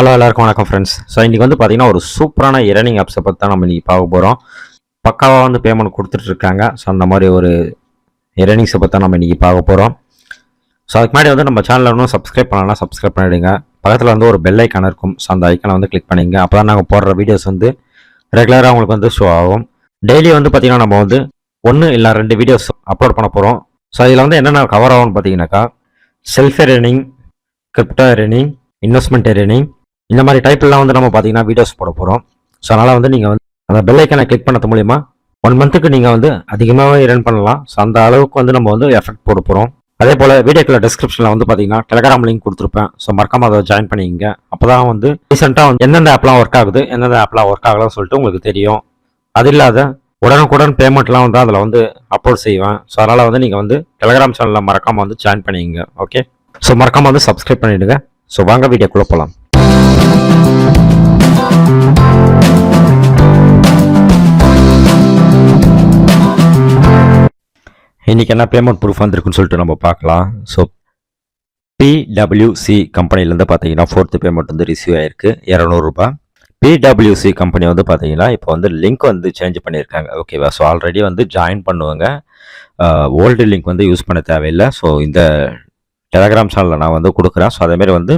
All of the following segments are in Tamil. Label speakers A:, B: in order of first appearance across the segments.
A: ஹலோ எல்லாருக்கும் வணக்கம் ஃப்ரெண்ட்ஸ். ஸோ இன்றைக்கி வந்து பார்த்திங்கன்னா ஒரு சூப்பரான ஏர்னிங் ஆப்ஸை பற்றி தான் நம்ம இன்றைக்கி பார்க்க போகிறோம். பக்காவாக வந்து பேமெண்ட் கொடுத்துட்ருக்காங்க. ஸோ அந்த மாதிரி ஒரு ஏர்னிங்ஸை பற்றி தான் நம்ம இன்றைக்கி பார்க்க போகிறோம். ஸோ அதுக்கு முன்னாடி வந்து நம்ம சேனலில் இன்னும் சப்ஸ்கிரைப் பண்ணலாம், சப்ஸ்கிரைப் பண்ணிவிடுங்க. பக்கத்தில் வந்து ஒரு பெல் ஐக்கான் இருக்கும். ஸோ அந்த ஐக்கானை வந்து கிளிக் பண்ணிங்க. அப்போ தான் நாங்கள் போடுற வீடியோஸ் வந்து ரெகுலராக உங்களுக்கு வந்து ஷோ ஆகும். டெய்லி வந்து பார்த்திங்கன்னா நம்ம வந்து 1 இல்லை 2 வீடியோஸ் அப்லோட் பண்ண போகிறோம். ஸோ இதில் வந்து என்னென்ன கவர் ஆகும்னு பார்த்தீங்கன்னாக்கா self earning, crypto earning, investment earning, இந்த மாதிரி டைப்லாம் வந்து நம்ம பார்த்தீங்கன்னா வீடியோஸ் போட போகிறோம். ஸோ அதனால் வந்து நீங்கள் வந்து அந்த பெல் ஐக்கானை கிளிக் பண்ணது மூலிமா 1 மந்த்துக்கு நீங்கள் வந்து அதிகமாகவே ஏர்ன் பண்ணலாம். ஸோ அந்த அளவுக்கு வந்து நம்ம வந்து எஃபெக்ட் போட போகிறோம். அதே போல் வீடியோக்குள்ள டிஸ்கிரிப்ஷனில் வந்து பார்த்தீங்கன்னா டெலிகிராம் லிங்க் கொடுத்துருப்பேன். ஸோ மறக்காம அதை ஜாயின் பண்ணிக்கங்க. அப்போ தான் வந்து ரீசெண்டாக வந்து எந்தெந்த ஆப்லாம் ஒர்க் ஆகுது, எந்தெந்த ஆப்லாம் ஒர்க் ஆகலாம்னு சொல்லிட்டு உங்களுக்கு தெரியும். அது இல்லாத உடனுக்குடன் பேமெண்ட்லாம் வந்து அதில் வந்து அப்லோட் செய்வேன். ஸோ அதனால் வந்து நீங்கள் வந்து டெலிகிராம் சேனலில் மறக்காமல் வந்து ஜாயின் பண்ணிக்கங்க. ஓகே, ஸோ மறக்காமல் வந்து சப்ஸ்கிரைப் பண்ணிவிடுங்க. ஸோ வாங்க வீடியோக்குள்ளே போகலாம். இன்றைக்கி என்ன பேமெண்ட் ப்ரூஃப் வந்துருக்குன்னு சொல்லிட்டு நம்ம பார்க்கலாம். ஸோ பிடபிள்யூசி கம்பெனிலேருந்து பார்த்தீங்கன்னா 4th பேமெண்ட் வந்து ரிசீவ் ஆகிருக்கு, 200 ரூபாய். பிடபிள்யூசி கம்பெனி வந்து பார்த்தீங்கன்னா இப்போ வந்து லிங்க் வந்து சேஞ்ச் பண்ணியிருக்காங்க. ஓகேவா? ஸோ ஆல்ரெடி வந்து ஜாயின் பண்ணுவாங்க, ஓல்டு லிங்க் வந்து யூஸ் பண்ண தேவையில்லை. ஸோ இந்த டெலிகிராம் சேனலில் நான் வந்து கொடுக்குறேன். ஸோ அதேமாரி வந்து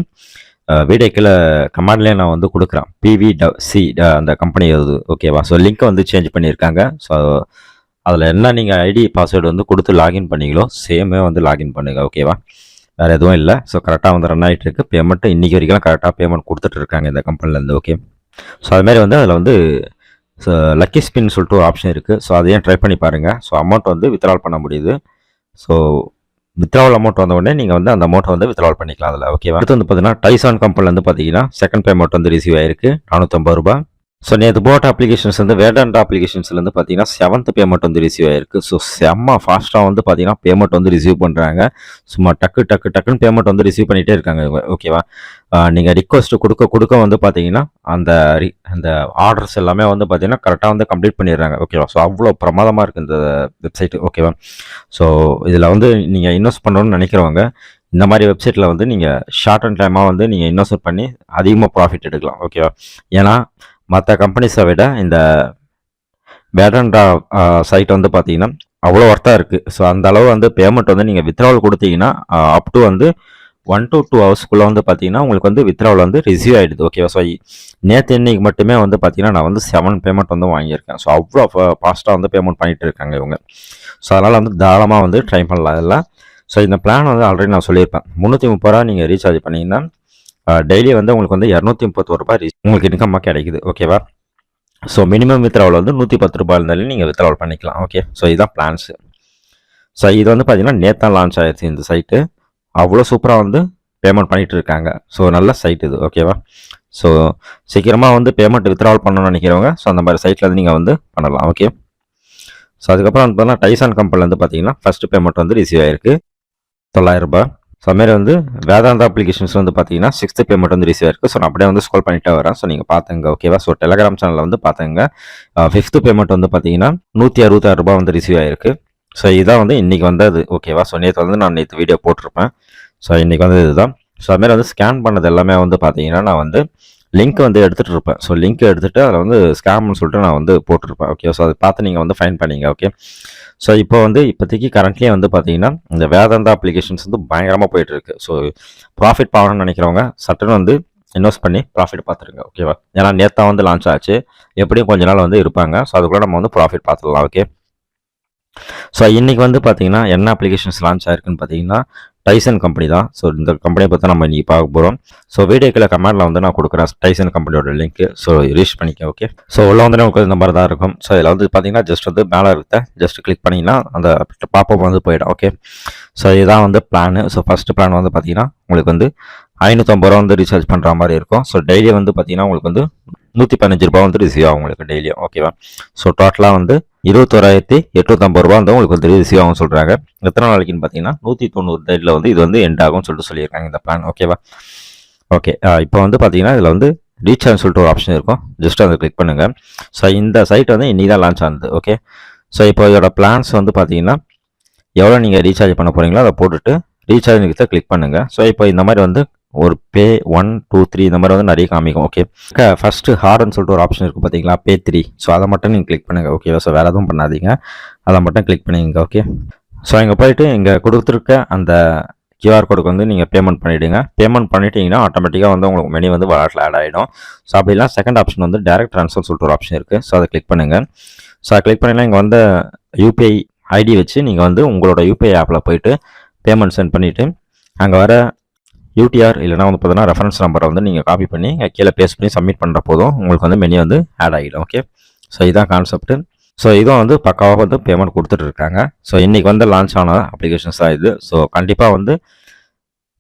A: வீடியோக்கில் கமெண்ட்லேயே நான் வந்து கொடுக்குறேன். பிவிசி அந்த கம்பெனி அது. ஓகேவா? ஸோ லிங்க்கை வந்து சேஞ்ச் பண்ணியிருக்காங்க. ஸோ அதில் என்ன நீங்கள் ஐடி பாஸ்வேர்டு வந்து கொடுத்து லாகின் பண்ணிங்களோ சேமே வந்து லாகின் பண்ணுங்கள். ஓகேவா? வேறு எதுவும் இல்லை. ஸோ கரெக்டாக வந்து ரன் ஆகிட்டு இருக்குது. பேமெண்ட்டு இன்றைக்கி வரைக்கும் கரெக்டாக பேமெண்ட் கொடுத்துட்டு இருக்காங்க இந்த கம்பெனிலேருந்து. ஓகே, ஸோ அதுமாரி வந்து அதில் வந்து ஸோ லக்கி ஸ்பின் சொல்லிட்டு ஒரு ஆப்ஷன் இருக்குது. ஸோ அதையும் ட்ரை பண்ணி பாருங்கள். ஸோ அமௌண்ட் வந்து வித்ட்ரால் பண்ண முடியுது. ஸோ வித்ட்ராவல் அமௌண்ட் வந்த உடனே நீங்கள் வந்து அந்த அமௌண்ட்டை வந்து வித்ட்ராவல் பண்ணிக்கலாம் அதில். ஓகேவா? அடுத்து வந்து பார்த்தீங்கன்னா டைசான் கம்பெனிலேருந்து பார்த்தீங்கன்னா 2nd பேமெண்ட் வந்து ரிசீவ் ஆகிருக்கு, 450 ரூபாய். ஸோ நேற்று போட்ட அப்ளிகேஷன்ஸ் வந்து வேடாண்டா அப்ளிகேஷன்ஸ்லேருந்து பார்த்தீங்கன்னா 7th பேமெண்ட் வந்து ரிசீவ் ஆகிருக்கு. ஸோ செம்ம ஃபாஸ்ட்டாக வந்து பார்த்தீங்கன்னா பேமெண்ட் வந்து ரிசீவ் பண்ணுறாங்க. சும்மா டக்குன்னு பேமெண்ட் வந்து ரிசீவ் பண்ணிகிட்டே இருக்காங்க. ஓகேவா? நீங்கள் ரிக்வஸ்ட் கொடுக்க வந்து பார்த்தீங்கன்னா அந்த ஆர்டர்ஸ் எல்லாமே வந்து பார்த்தீங்கன்னா கரெக்டாக வந்து கம்ப்ளீட் பண்ணிடுறாங்க. ஓகேவா? ஸோ அவ்வளோ பிரமாதமாக இருக்குது இந்த வெப்சைட்டு. ஓகேவா? ஸோ இதில் வந்து நீங்கள் இன்வெஸ்ட் பண்ணணும்னு நினைக்கிறவங்க இந்த மாதிரி வெப்சைட்டில் வந்து நீங்கள் ஷார்ட் அண்ட் டைமாக வந்து நீங்கள் இன்வெஸ்ட் பண்ணி அதிகமாக ப்ராஃபிட் எடுக்கலாம். ஓகேவா? ஏன்னா மற்ற கம்பெனிஸை விட இந்த வேடாண்டா சைட் வந்து பார்த்தீங்கன்னா அவ்வளோ ஒர்த்தாக இருக்குது. ஸோ அந்த அளவு வந்து பேமெண்ட் வந்து நீங்கள் வித்ட்ராவல் கொடுத்தீங்கன்னா அப் டு வந்து 1 to 2 ஹவர்ஸ்க்குள்ளே வந்து பார்த்தீங்கன்னா உங்களுக்கு வந்து வித்ட்ராவல் வந்து ரிசீவ் ஆகிடுது. ஓகேவா? ஸோ நேற்று இன்னைக்கு மட்டுமே வந்து பார்த்தீங்கன்னா நான் வந்து 7 பேமெண்ட் வந்து வாங்கியிருக்கேன். ஸோ அவ்வளோ ஃபாஸ்ட்டாக வந்து பேமெண்ட் பண்ணிகிட்டு இருக்காங்க இவங்க. ஸோ அதனால் வந்து தாராளமாக வந்து ட்ரை பண்ணலாம் இதெல்லாம். ஸோ இந்த பிளான் வந்து ஆல்ரெடி நான் சொல்லியிருப்பேன். 330 ரூபா நீங்கள் ரீசார்ஜ் பண்ணிங்கன்னா டெய்லி வந்து உங்களுக்கு வந்து 231 ரூபாய் உங்களுக்கு இன்கம்மாக கிடைக்குது. ஓகேவா? ஸோ மினிமம் வித்ட்ராவல் வந்து 110 ரூபாய் இருந்தாலும் நீங்கள் வித்ட்ராவல் பண்ணிக்கலாம். ஓகே, ஸோ இதுதான் பிளான்ஸு. ஸோ இது வந்து பார்த்தீங்கன்னா நேற்று லான்ச் ஆகிடுச்சு இந்த சைட்டு. அவ்வளோ சூப்பராக வந்து பேமெண்ட் பண்ணிகிட்டு இருக்காங்க. ஸோ நல்ல சைட் இது. ஓகேவா? ஸோ சீக்கிரமாக வந்து பேமெண்ட் வித்ட்ராவல் பண்ணணும்னு நினைக்கிறவங்க ஸோ அந்த மாதிரி சைட்டில் வந்து நீங்கள் வந்து பண்ணலாம். ஓகே, ஸோ அதுக்கப்புறம் வந்து பார்த்தீங்கன்னா டைசான் கம்பெனிலேருந்து பார்த்தீங்கன்னா 1st பேமெண்ட் வந்து ரிசீவ் ஆகிருக்கு, 900 ரூபாய். ஸோ அதுமாரி வந்து வேதாந்தா அப்ளிகேஷன்ஸ் வந்து பார்த்தீங்கன்னா 6th பேமெண்ட் வந்து ரிசீவ் ஆயிருக்கு. ஸோ நான் அப்படியே வந்து ஸ்க்ரோல் பண்ணிட்டே வரேன். ஸோ நீங்கள் பார்த்துங்க. ஓகேவா? ஸோ டெலிகிராம் சேனலில் வந்து பார்த்துங்க. 5th பேமெண்ட் வந்து பார்த்தீங்கன்னா 166 ரூபாய் வந்து ரிசீவ் ஆயிருக்கு. ஸோ இதான் வந்து இன்றைக்கி வந்தது. ஓகேவா? ஸோ நேற்று வீடியோ போட்டிருப்பேன். ஸோ இன்றைக்கி வந்து இதுதான். ஸோ அதுமாரி வந்து ஸ்கேன் பண்ணது எல்லாமே வந்து பார்த்தீங்கன்னா நான் வந்து லிங்க் வந்து எடுத்துகிட்டு இருப்பேன். ஸோ லிங்க் எடுத்துகிட்டு அதில் வந்து ஸ்கேம்னு சொல்லிட்டு நான் வந்து போட்டிருப்பேன். ஓகே, ஸோ அதை பார்த்து நீங்கள் வந்து ஃபைன் பண்ணிங்க. ஓகே, ஸோ இப்போ வந்து இப்போதைக்கு கரண்ட்லேயே வந்து பார்த்தீங்கன்னா இந்த வேதாந்தா அப்ளிகேஷன்ஸ் வந்து பயங்கரமாக போயிட்டுருக்கு. ஸோ ப்ராஃபிட் பார்க்கணும்னு நினைக்கிறவங்க சட்டுன்னு வந்து இன்வெஸ்ட் பண்ணி ப்ராஃபிட் பார்த்துருங்க. ஓகேவா? ஏன்னா நேற்று வந்து லான்ச் ஆச்சு, எப்படியும் கொஞ்ச நாள் வந்து இருப்பாங்க. ஸோ அதுக்குள்ளே நம்ம வந்து ப்ராஃபிட் பார்த்துடலாம். ஓகே, ஸோ இன்றைக்கி வந்து பார்த்தீங்கன்னா என்ன அப்ளிகேஷன்ஸ் லான்ச் ஆயிருக்குன்னு பார்த்தீங்கன்னா டைசன் கம்பெனி தான். ஸோ இந்த கம்பெனியை பற்றி நம்ம இன்றைக்கி பார்க்க போகிறோம். ஸோ வீடியோக்கில் கமெண்டில் வந்து நான் கொடுக்குறேன் டைசன் கம்பெனியோட லிங்க்கு. ஸோ ரீச் பண்ணிக்க. ஓகே, ஸோ உள்ள வந்து உங்களுக்கு இந்த மாதிரி தான் இருக்கும். ஸோ இதில் வந்து பார்த்தீங்கன்னா ஜஸ்ட் வந்து மேலே இருக்க ஜஸ்ட் கிளிக் பண்ணிங்கன்னா அந்த பாப்பப் வந்து போயிடும். ஓகே, ஸோ இதுதான் வந்து பிளானு. ஸோ ஃபஸ்ட்டு பிளான் வந்து பார்த்தீங்கன்னா உங்களுக்கு வந்து 550 ரூபா வந்து ரீசார்ஜ் பண்ணுற மாதிரி இருக்கும். ஸோ டெய்லி வந்து பார்த்தீங்கன்னா உங்களுக்கு வந்து 115 ரூபா வந்து ரிசீவ் ஆகும் உங்களுக்கு டெய்லியும். ஓகேவா? ஸோ டோட்டலாக வந்து 21,850 ரூபா வந்து உங்களுக்கு வந்து ரிசீவ் ஆகும்னு சொல்கிறாங்க. எத்தனை நாளைக்குன்னு பார்த்தீங்கன்னா 190 டேட்டில் வந்து இது வந்து எண்ட் ஆகும்னு சொல்லிட்டு சொல்லியிருக்காங்க இந்த பிளான். ஓகேவா? ஓகே, இப்போ வந்து பார்த்தீங்கன்னா இதில் வந்து ரீசார்ஜ் சொல்லிட்டு ஒரு ஆப்ஷன் இருக்கும். ஜஸ்ட் அதை கிளிக் பண்ணுங்கள். ஸோ இந்த சைட் வந்து இன்றைக்கி தான் லான்ச் ஆனது. ஓகே, ஸோ இப்போ இதோட பிளான்ஸ் வந்து பார்த்தீங்கன்னா எவ்வளோ நீங்கள் ரீசார்ஜ் பண்ண போகிறீங்களோ அதை போட்டுட்டு ரீசார்ஜ் கிளிக் பண்ணுங்கள். ஸோ இப்போ இந்த மாதிரி வந்து ஒரு பே 1, 2, 3 இந்த மாதிரி வந்து நிறைய காமிக்கும். ஓகே, ஃபஸ்ட்டு ஹார்ன்னு சொல்லிட்டு ஒரு ஆப்ஷன் இருக்குது பார்த்தீங்களா, பே 3. ஸோ அதை மட்டும் நீங்கள் கிளிக் பண்ணுங்கள். ஓகேவா? ஸோ வேறு எதுவும் பண்ணாதீங்க, அதை மட்டும் கிளிக் பண்ணிங்க. ஓகே, ஸோ இங்கே போயிட்டு இங்கே கொடுத்துருக்க அந்த கியூஆர் கோடுக்கு வந்து நீங்கள் பேமெண்ட் பண்ணிவிடுங்க. பேமெண்ட் பண்ணிட்டீங்கன்னா ஆட்டோமேட்டிக்காக வந்து உங்களுக்கு மெனி வந்து வாலெட்டில் ஆட் ஆகிடும். ஸோ அப்படிலாம் செகண்ட் ஆப்ஷன் வந்து டேரக்ட் ட்ரான்ஸ்ஃபர் சொல்லிட்டு ஒரு ஆப்ஷன் இருக்குது. ஸோ அதை கிளிக் பண்ணுங்கள். ஸோ அதை கிளிக் பண்ணிங்கன்னா இங்கே வந்து யூபிஐ ஐடி வச்சு நீங்கள் வந்து உங்களோட யூபிஐ ஆப்பில் போயிட்டு பேமெண்ட் சென்ட் பண்ணிவிட்டு அங்கே வர யூடிஆர் இல்லைனா வந்து பார்த்தீங்கன்னா ரெஃபரன்ஸ் நம்பரை வந்து நீங்கள் காப்பி பண்ணி கீழே பேஸ்ட் பண்ணி சப்மிட் பண்ணுற போதும் உங்களுக்கு வந்து மெனி வந்து ஆட் ஆகிடும். ஓகே, ஸோ இதுதான் கான்செப்ட். ஸோ இதுவும் வந்து பக்காவாக வந்து பேமெண்ட் கொடுத்துட்டு இருக்காங்க. ஸோ இன்றைக்கி வந்து லான்ச் ஆன அப்ளிகேஷன்ஸ் தான் இது. ஸோ கண்டிப்பாக வந்து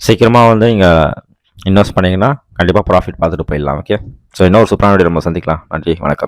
A: சீக்கிரமாக வந்து நீங்கள் இன்வெஸ்ட் பண்ணிங்கன்னா கண்டிப்பாக ப்ராஃபிட் பார்த்துட்டு போயிடலாம். ஓகே, ஸோ இன்னொரு சூப்பரான வீடியோ நம்ம சந்திக்கலாம். நன்றி, வணக்கம்.